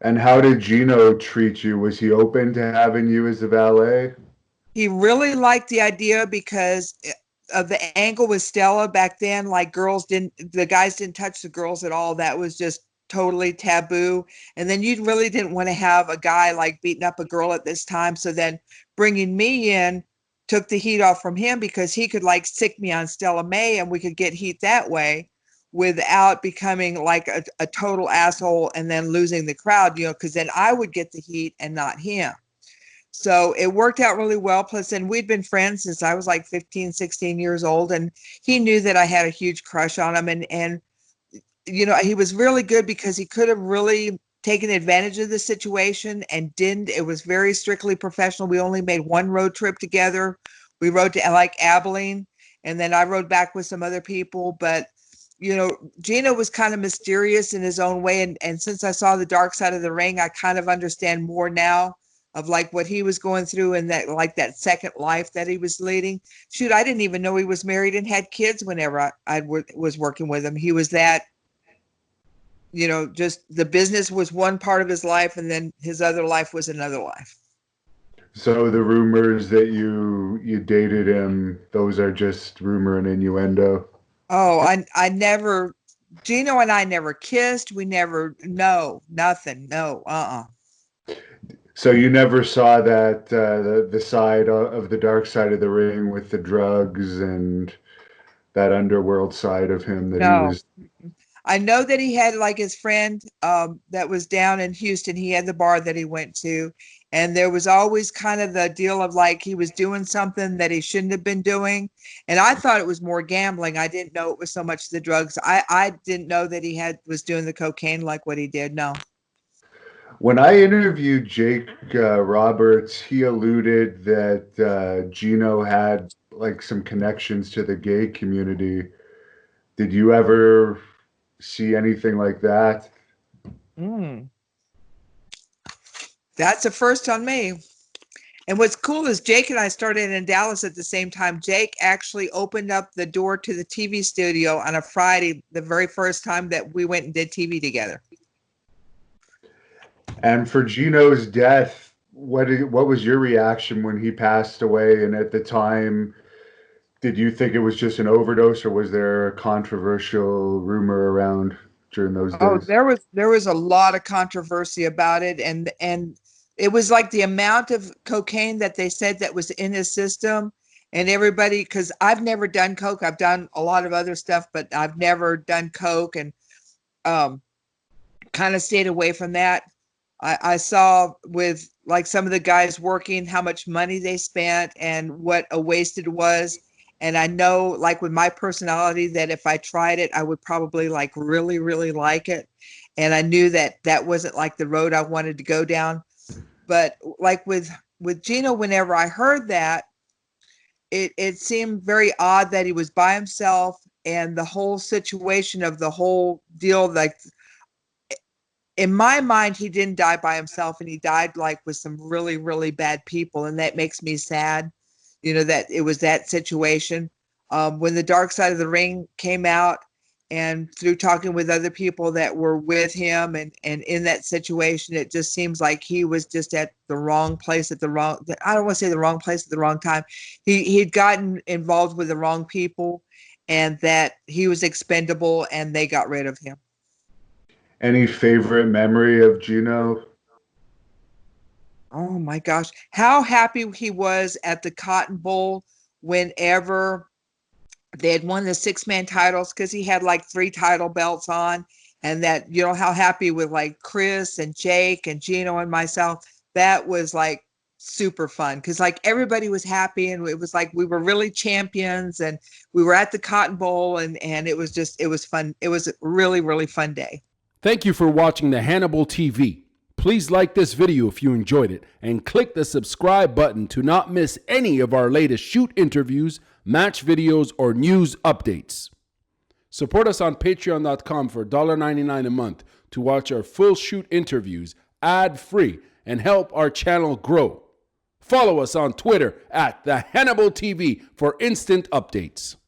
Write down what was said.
And how did Gino treat you? Was he open to having you as a valet? He really liked the idea because of the angle with Stella back then. Like the guys didn't touch the girls at all. That was just totally taboo. And then you really didn't want to have a guy like beating up a girl at this time. So then bringing me in took the heat off from him because he could like sick me on Stella May and we could get heat that way without becoming like a total asshole and then losing the crowd, because then I would get the heat and not him. So it worked out really well. Plus, and we'd been friends since I was like 15, 16 years old. And he knew that I had a huge crush on him. And he was really good because he could have really taken advantage of the situation and didn't. It was very strictly professional. We only made one road trip together. We rode to like Abilene, and then I rode back with some other people. But Gino was kind of mysterious in his own way. And since I saw the dark side of the ring, I kind of understand more now of like what he was going through and that like that second life that he was leading. Shoot, I didn't even know he was married and had kids whenever was working with him. He was that, just the business was one part of his life and then his other life was another life. So the rumors that you dated him, those are just rumor and innuendo. Oh, I never, Gino and I never kissed. We never, no, nothing. No, So you never saw that the side of the dark side of the ring with the drugs and that underworld side of him that he no. was. I know that he had like his friend that was down in Houston. He had the bar that he went to, and there was always kind of the deal of like he was doing something that he shouldn't have been doing. And I thought it was more gambling. I didn't know it was so much the drugs. I didn't know that he was doing the cocaine like what he did. No. When I interviewed Jake Roberts, he alluded that Gino had like some connections to the gay community. Did you ever see anything like that? Mm, that's a first on me. And what's cool is Jake and I started in Dallas at the same time. Jake actually opened up the door to the TV studio on a Friday, the very first time that we went and did TV together. And for Gino's death, what was your reaction when he passed away? And at the time, did you think it was just an overdose, or was there a controversial rumor around during those Oh, days? there was a lot of controversy about it, and it was like the amount of cocaine that they said that was in his system, and everybody, because I've never done coke, I've done a lot of other stuff, but I've never done coke, and um, kind of stayed away from that. I saw with like some of the guys working how much money they spent and what a waste it was. And I know like with my personality that if I tried it, I would probably like really, really like it. And I knew that that wasn't like the road I wanted to go down. But like with Gino, whenever I heard that, it seemed very odd that he was by himself and the whole situation of the whole deal, like in my mind, he didn't die by himself and he died like with some really, really bad people. And that makes me sad, that it was that situation. When the dark side of the ring came out and through talking with other people that were with him and in that situation, it just seems like he was just at the wrong place at the wrong, I don't want to say the wrong place at the wrong time. He'd gotten involved with the wrong people and that he was expendable and they got rid of him. Any favorite memory of Gino? Oh my gosh, how happy he was at the Cotton Bowl whenever they had won the six-man titles because he had like three title belts on. And that, how happy with like Chris and Jake and Gino and myself. That was like super fun because like everybody was happy and it was like we were really champions and we were at the Cotton Bowl and it was fun. It was a really, really fun day. Thank you for watching the Hannibal TV. Please like this video if you enjoyed it and click the subscribe button to not miss any of our latest shoot interviews, match videos, or news updates. Support us on patreon.com for $1.99 a month to watch our full shoot interviews ad-free and help our channel grow. Follow us on Twitter at the Hannibal TV for instant updates.